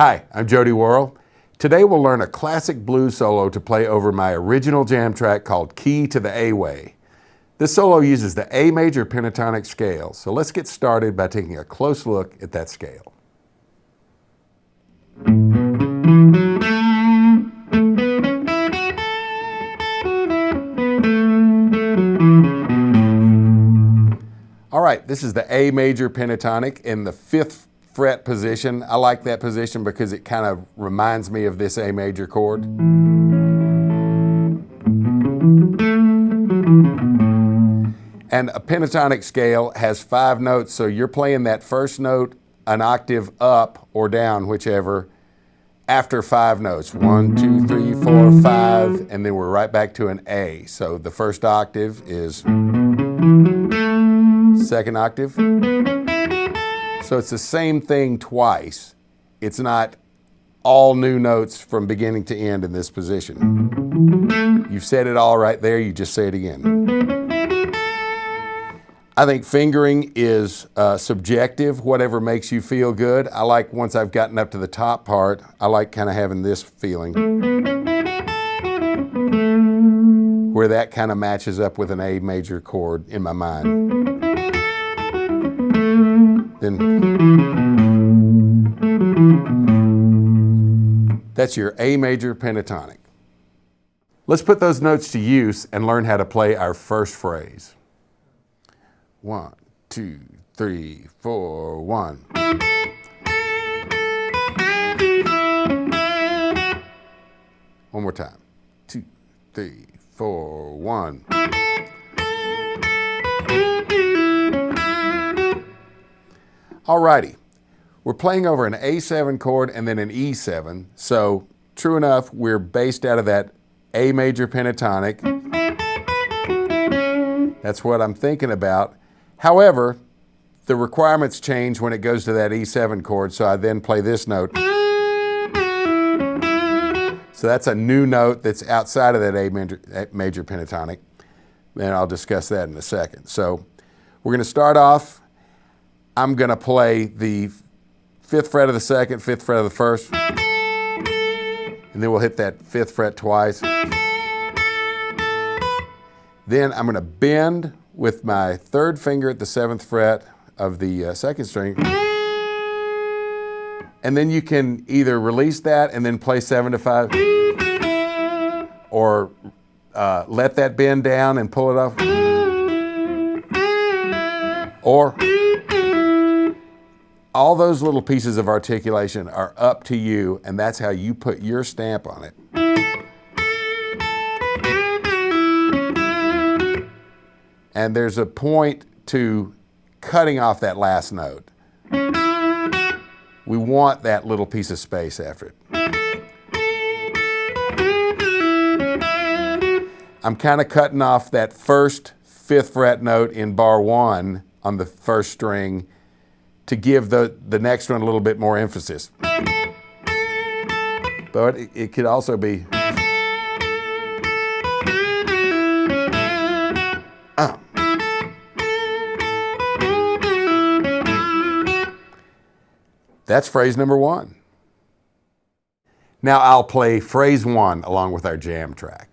Hi, I'm Jody Worrell. Today we'll learn a classic blues solo to play over my original jam track called Key to the A-Way. This solo uses the A major pentatonic scale, so let's get started by taking a close look at that scale. All right, this is the A major pentatonic in the 5th fret position. I like that position because it kind of reminds me of this A major chord. And a pentatonic scale has 5 notes, so you're playing that first note an octave up or down, whichever, after 5 notes. 1, 2, 3, 4, 5, and then we're right back to an A. So the first octave is 2nd octave. So it's the same thing twice. It's not all new notes from beginning to end in this position. You've said it all right there, you just say it again. I think fingering is subjective, whatever makes you feel good. I like, once I've gotten up to the top part, I like kind of having this feeling, where that kind of matches up with an A major chord in my mind. Then that's your A major pentatonic. Let's put those notes to use and learn how to play our first phrase. 1, 2, 3, 4, 1. One more time. 2, 3, 4, 1. Alrighty, we're playing over an A7 chord and then an E7, so true enough, we're based out of that A major pentatonic. That's what I'm thinking about. However, the requirements change when it goes to that E7 chord, so I then play this note. So that's a new note that's outside of that A major pentatonic, and I'll discuss that in a second. So we're going to start off. I'm going to play the 5th fret of the 2nd, 5th fret of the 1st, and then we'll hit that 5th fret twice. Then I'm going to bend with my 3rd finger at the 7th fret of the 2nd string, and then you can either release that and then play 7 to 5, or let that bend down and pull it off, or all those little pieces of articulation are up to you, and that's how you put your stamp on it. And there's a point to cutting off that last note. We want that little piece of space after it. I'm kind of cutting off that first 5th fret note in bar 1 on the 1st string to give the next one a little bit more emphasis. But it could also be That's phrase number 1. Now I'll play phrase 1 along with our jam track.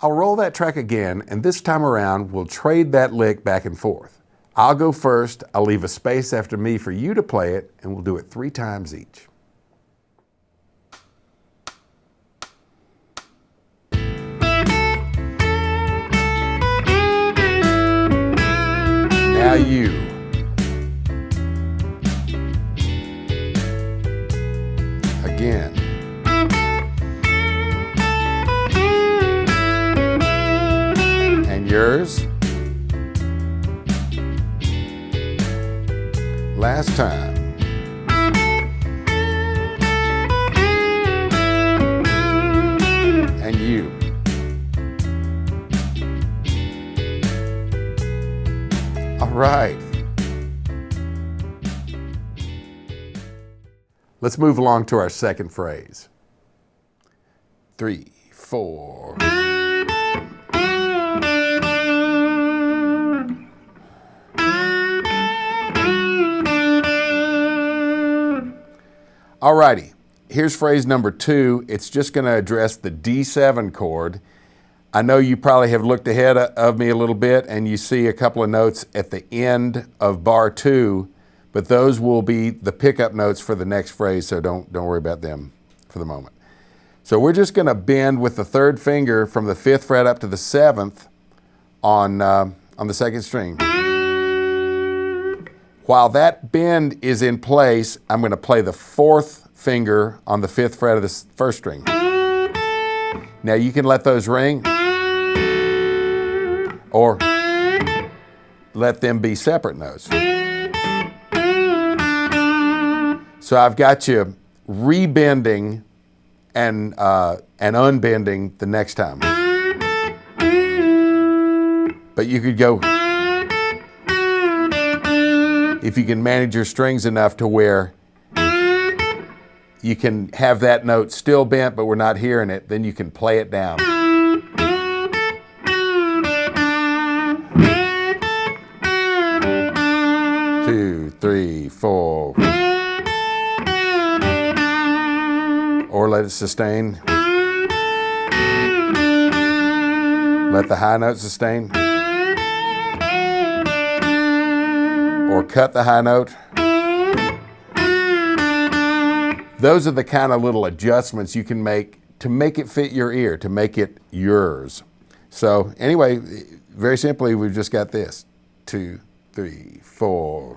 I'll roll that track again, and this time around, we'll trade that lick back and forth. I'll go first, I'll leave a space after me for you to play it, and we'll do it 3 times each. Now you. Again. Yours. Last time. And you. All right. Let's move along to our second phrase. 3, 4. All righty. Here's phrase number 2. It's just going to address the D7 chord. I know you probably have looked ahead of me a little bit and you see a couple of notes at the end of bar 2, but those will be the pickup notes for the next phrase, so don't worry about them for the moment. So we're just going to bend with the 3rd finger from the 5th fret up to the 7th on the 2nd string. While that bend is in place, I'm going to play the 4th finger on the 5th fret of the 1st string. Now you can let those ring or let them be separate notes. So I've got you rebending and unbending the next time. But you could go, if you can manage your strings enough to where you can have that note still bent but we're not hearing it, then you can play it down. 2, 3, 4. Or let it sustain. Let the high note sustain. Or cut the high note. Those are the kind of little adjustments you can make to make it fit your ear, to make it yours. So anyway, very simply, we've just got this. 2, 3, 4.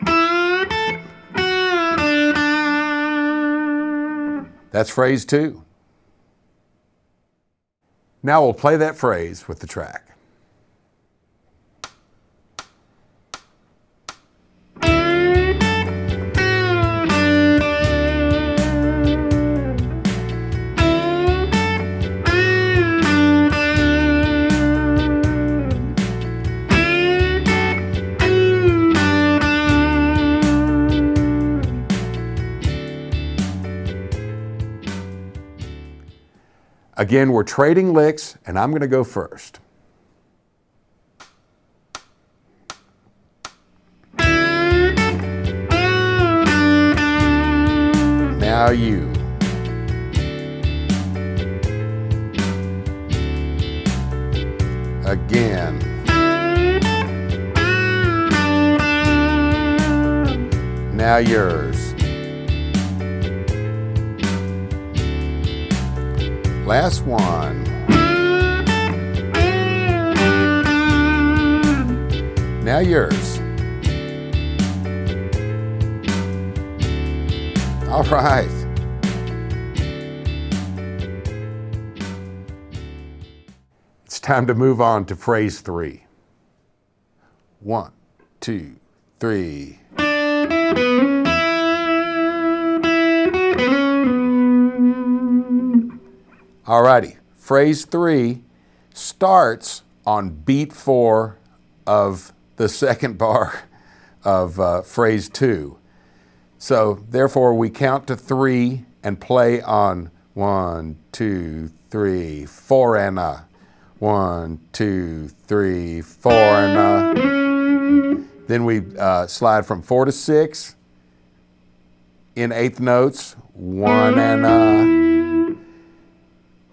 That's phrase 2. Now we'll play that phrase with the track. Again, we're trading licks, and I'm going to go first. Now you. Again. Now yours. Last one. Now yours. All right. It's time to move on to phrase 3. 1, 2, 3. Alrighty, phrase 3 starts on beat 4 of the second bar of phrase 2. So therefore we count to 3 and play on 1, 2, 3, 4 and a. 1, 2, 3, 4 and a. Then we slide from 4 to 6 in 8th notes. 1 and a.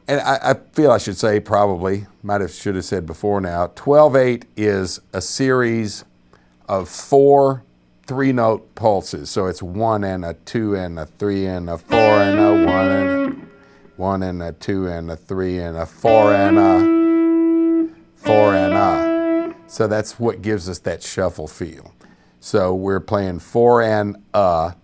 And I feel I should say probably, should have said before now, 12/8 is a series of 4 3-note pulses. So it's 1 and a, 2 and a, 3 and a, 4 and a, 1 and a, 2 and a, 3 and a, 4 and a, 4 and a. So that's what gives us that shuffle feel. So we're playing 4 and a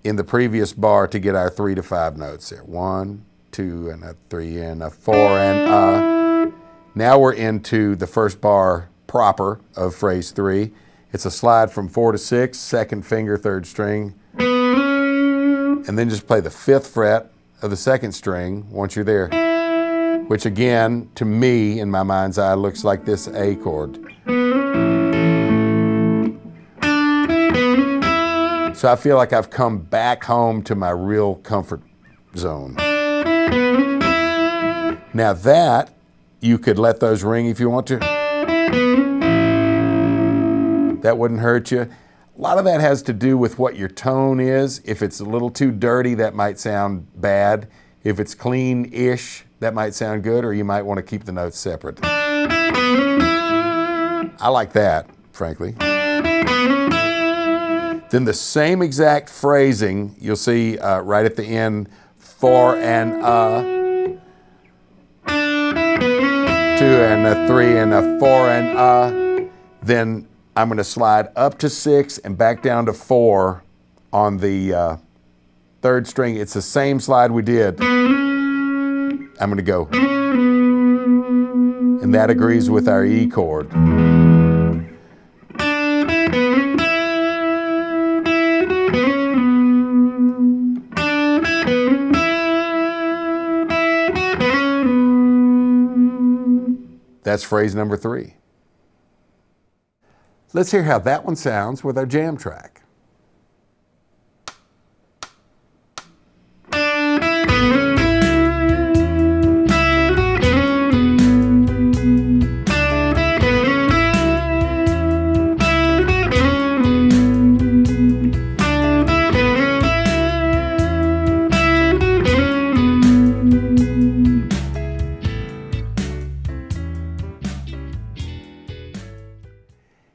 in the previous bar to get our 3 to 5 notes there. 1, 2 and a, 3 and a, 4 and a. Now we're into the first bar proper of phrase 3. It's a slide from 4 to 6, 2nd finger, 3rd string. And then just play the 5th fret of the 2nd string once you're there. Which again, to me, in my mind's eye, looks like this A chord. So I feel like I've come back home to my real comfort zone. Now that, you could let those ring if you want to. That wouldn't hurt you. A lot of that has to do with what your tone is. If it's a little too dirty, that might sound bad. If it's clean-ish, that might sound good, or you might want to keep the notes separate. I like that, frankly. Then the same exact phrasing, you'll see right at the end, for and two and a three and a four and then I'm going to slide up to 6 and back down to 4 on the 3rd string. It's the same slide we did. I'm going to go. And that agrees with our E chord. That's phrase number 3. Let's hear how that one sounds with our jam track.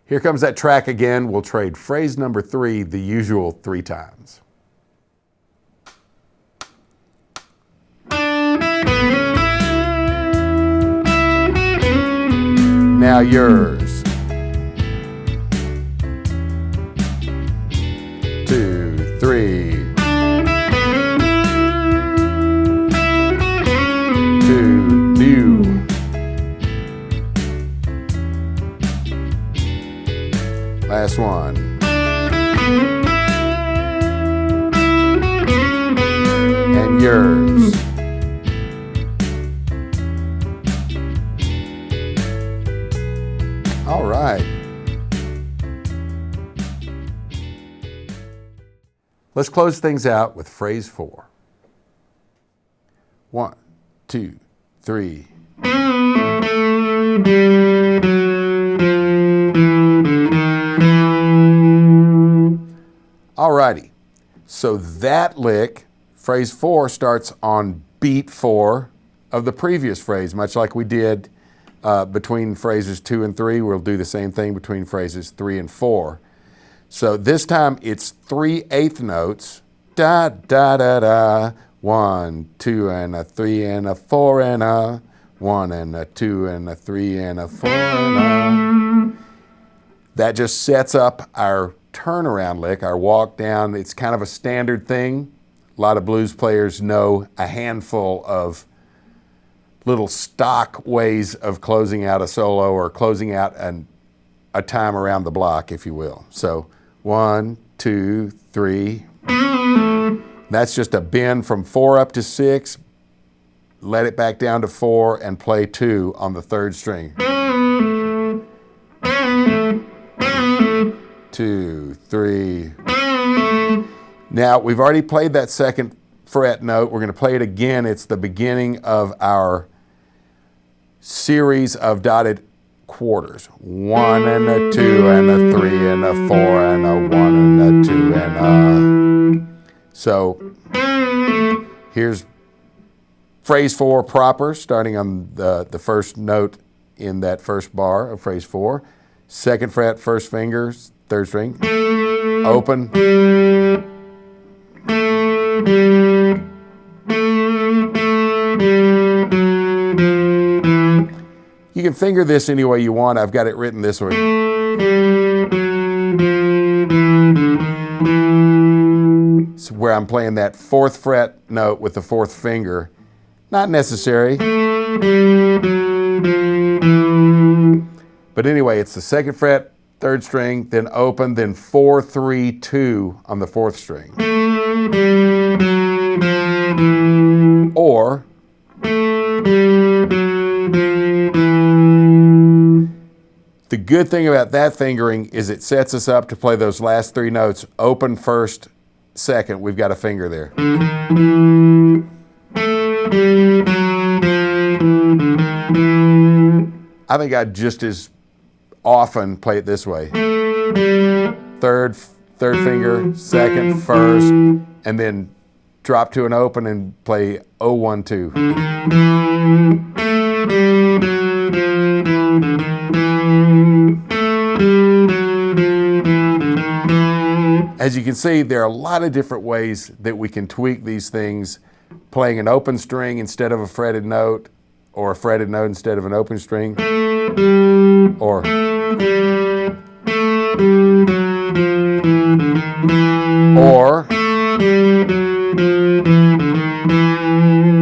Here comes that track again. We'll trade phrase number 3 the usual 3 times. Now yours. 2, 3. 2, new. Last one. And yours. All right. Let's close things out with phrase 4. 1, 2, 3. Alrighty, so that lick, phrase 4, starts on beat 4 of the previous phrase, much like we did between phrases 2 and 3. We'll do the same thing between phrases 3 and 4. So this time it's 3/8 notes, da da da da, 1, 2 and a 3 and a 4 and a 1 and a 2 and a 3 and a 4 and a. That just sets up our turnaround lick, our walk down. It's kind of a standard thing. A lot of blues players know a handful of little stock ways of closing out a solo or closing out a time around the block, if you will. So 1, 2, 3. That's just a bend from 4 up to 6. Let it back down to 4 and play 2 on the 3rd string. 2, 3. Now, we've already played that 2nd fret note. We're going to play it again. It's the beginning of our series of dotted quarters. 1 and a 2 and a 3 and a 4 and a 1 and a 2 and a. So here's phrase 4 proper, starting on the 1st note in that 1st bar of phrase 4. 2nd fret, 1st finger, 3rd string, open. You can finger this any way you want. I've got it written this way. So where I'm playing that 4th fret note with the 4th finger. Not necessary. But anyway, it's the 2nd fret, 3rd string, then open, then 4, 3, 2 on the 4th string. Or The good thing about that fingering is it sets us up to play those last three notes. Open first, second, we've got a finger there. I think I'd just as often play it this way. Third finger, second, first, and then drop to an open and play 0-1-2. As you can see, there are a lot of different ways that we can tweak these things, playing an open string instead of a fretted note, or a fretted note instead of an open string, or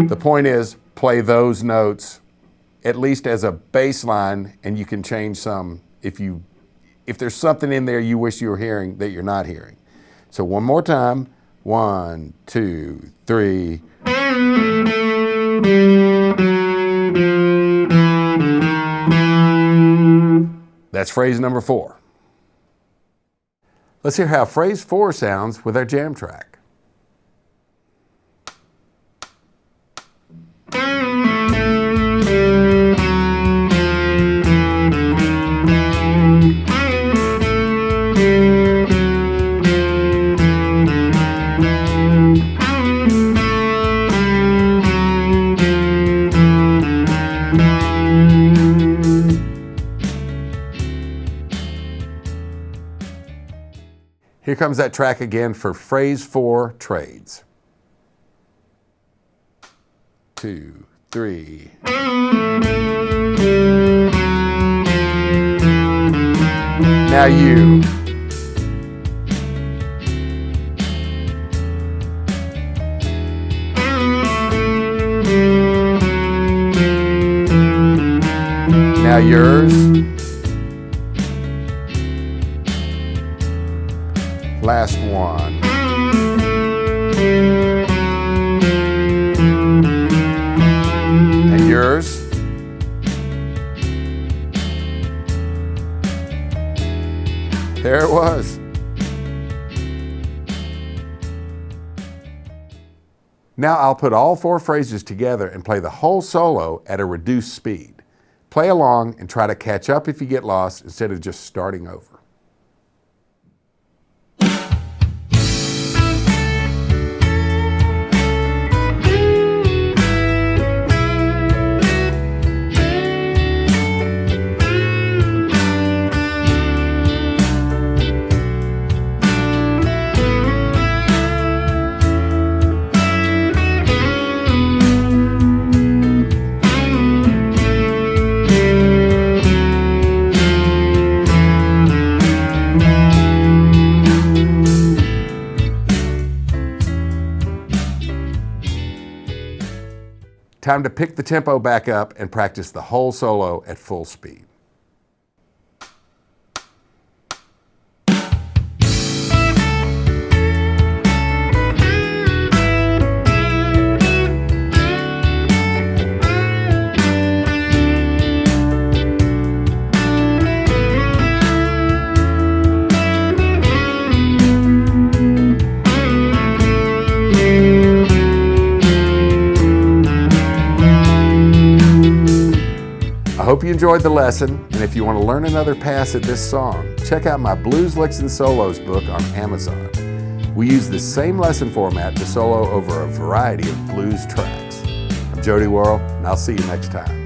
the point is, play those notes at least as a baseline, and you can change some if there's something in there you wish you were hearing that you're not hearing. So one more time. 1, 2, 3. That's phrase number 4. Let's hear how phrase 4 sounds with our jam track. Here comes that track again for phrase 4 trades. 2, 3. Now you. Now yours. Last one. And yours. There it was. Now I'll put all 4 phrases together and play the whole solo at a reduced speed. Play along and try to catch up if you get lost instead of just starting over. Time to pick the tempo back up and practice the whole solo at full speed. I hope you enjoyed the lesson, and if you want to learn another pass at this song, check out my Blues Licks and Solos book on Amazon. We use the same lesson format to solo over a variety of blues tracks. I'm Jody Worrell, and I'll see you next time.